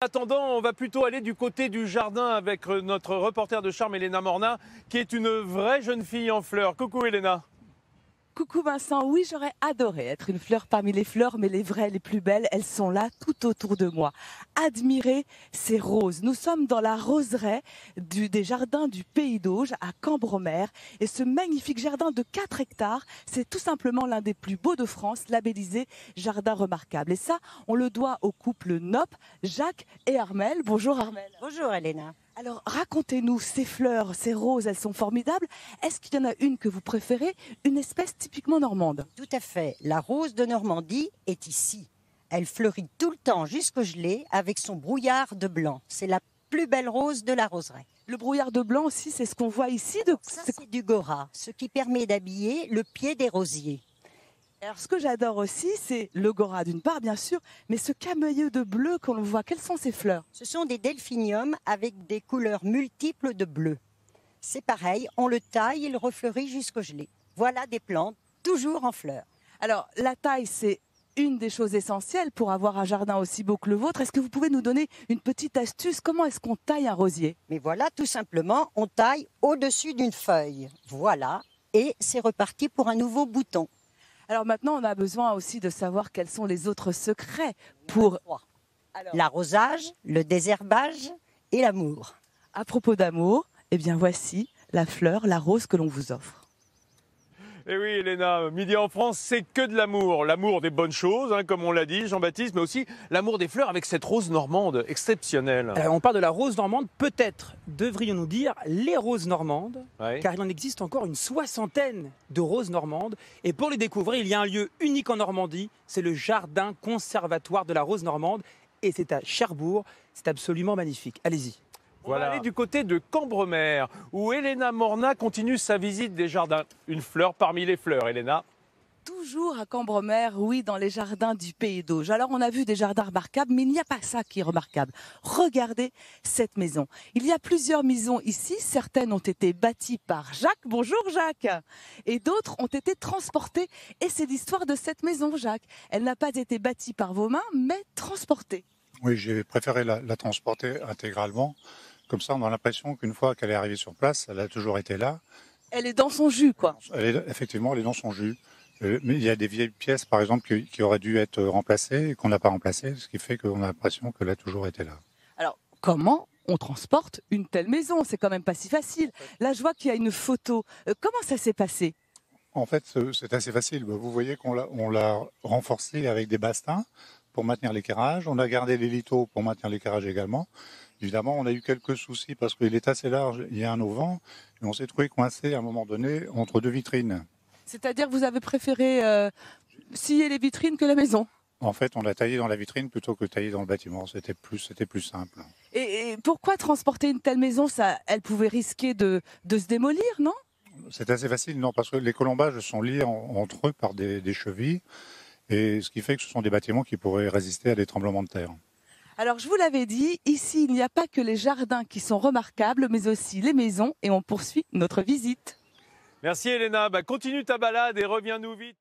En attendant, on va plutôt aller du côté du jardin avec notre reporter de charme, Elena Morna, qui est une vraie jeune fille en fleurs. Coucou Elena. Coucou Vincent, oui j'aurais adoré être une fleur parmi les fleurs, mais les vraies, les plus belles, elles sont là tout autour de moi. Admirez ces roses. Nous sommes dans la roseraie des jardins du Pays d'Auge à Cambremer. Et ce magnifique jardin de 4 hectares, c'est tout simplement l'un des plus beaux de France, labellisé Jardin Remarquable. Et ça, on le doit au couple Nop, Jacques et Armelle. Bonjour Armelle. Bonjour Elena. Alors racontez-nous, ces fleurs, ces roses, elles sont formidables. Est-ce qu'il y en a une que vous préférez, une espèce typiquement normande? Tout à fait. La rose de Normandie est ici. Elle fleurit tout le temps jusqu'au gelé avec son brouillard de blanc. C'est la plus belle rose de la roseraie. Le brouillard de blanc aussi, c'est ce qu'on voit ici. Ça, c'est du gora, ce qui permet d'habiller le pied des rosiers. Alors ce que j'adore aussi, c'est le gora d'une part bien sûr, mais ce cameilleux de bleu qu'on voit, quelles sont ces fleurs? Ce sont des delphiniums avec des couleurs multiples de bleu. C'est pareil, on le taille, il refleurit jusqu'au gelé. Voilà des plantes toujours en fleurs. Alors la taille, c'est une des choses essentielles pour avoir un jardin aussi beau que le vôtre. Est-ce que vous pouvez nous donner une petite astuce? Comment est-ce qu'on taille un rosier? Mais voilà, tout simplement, on taille au-dessus d'une feuille. Voilà, et c'est reparti pour un nouveau bouton. Alors maintenant, on a besoin aussi de savoir quels sont les autres secrets pour l'arrosage, le désherbage et l'amour. À propos d'amour, eh bien voici la fleur, la rose que l'on vous offre. Et oui Elena, Midi en France, c'est que de l'amour. L'amour des bonnes choses, comme on l'a dit Jean-Baptiste, mais aussi l'amour des fleurs avec cette rose normande exceptionnelle. On parle de la rose normande, peut-être devrions-nous dire les roses normandes, Ouais. car il en existe encore une 60aine de roses normandes. Et pour les découvrir, il y a un lieu unique en Normandie, c'est le Jardin Conservatoire de la Rose Normande. Et c'est à Cherbourg, c'est absolument magnifique. Allez-y. On va aller du côté de Cambremer, où Elena Morna continue sa visite des jardins. Une fleur parmi les fleurs, Elena. Toujours à Cambremer, oui, dans les jardins du Pays d'Auge. Alors on a vu des jardins remarquables, mais il n'y a pas ça qui est remarquable. Regardez cette maison. Il y a plusieurs maisons ici. Certaines ont été bâties par Jacques. Bonjour Jacques. Et d'autres ont été transportées. Et c'est l'histoire de cette maison, Jacques. Elle n'a pas été bâtie par vos mains, mais transportée. Oui, j'ai préféré la transporter intégralement. Comme ça, on a l'impression qu'une fois qu'elle est arrivée sur place, elle a toujours été là. Elle est dans son jus, quoi. Effectivement, elle est dans son jus. Mais il y a des vieilles pièces, par exemple, qui auraient dû être remplacées et qu'on n'a pas remplacées, ce qui fait qu'on a l'impression qu'elle a toujours été là. Alors, comment on transporte une telle maison? C'est quand même pas si facile. Là, je vois qu'il y a une photo. Comment ça s'est passé? En fait, c'est assez facile. Vous voyez qu'on l'a renforcée avec des bastings pour maintenir l'équerrage. On a gardé les lithos pour maintenir l'équerrage également. Évidemment, on a eu quelques soucis parce qu'il est assez large, il y a un auvent, et on s'est trouvé coincé à un moment donné entre deux vitrines. C'est-à-dire que vous avez préféré scier les vitrines que la maison? En fait, on l'a taillé dans la vitrine plutôt que taillé dans le bâtiment. C'était plus simple. Et pourquoi transporter une telle maison? Elle pouvait risquer de se démolir, non? C'est assez facile, non, parce que les colombages sont liés entre eux par des chevilles, et ce qui fait que ce sont des bâtiments qui pourraient résister à des tremblements de terre. Alors, je vous l'avais dit, ici, il n'y a pas que les jardins qui sont remarquables, mais aussi les maisons, et on poursuit notre visite. Merci Elena, continue ta balade et reviens-nous vite.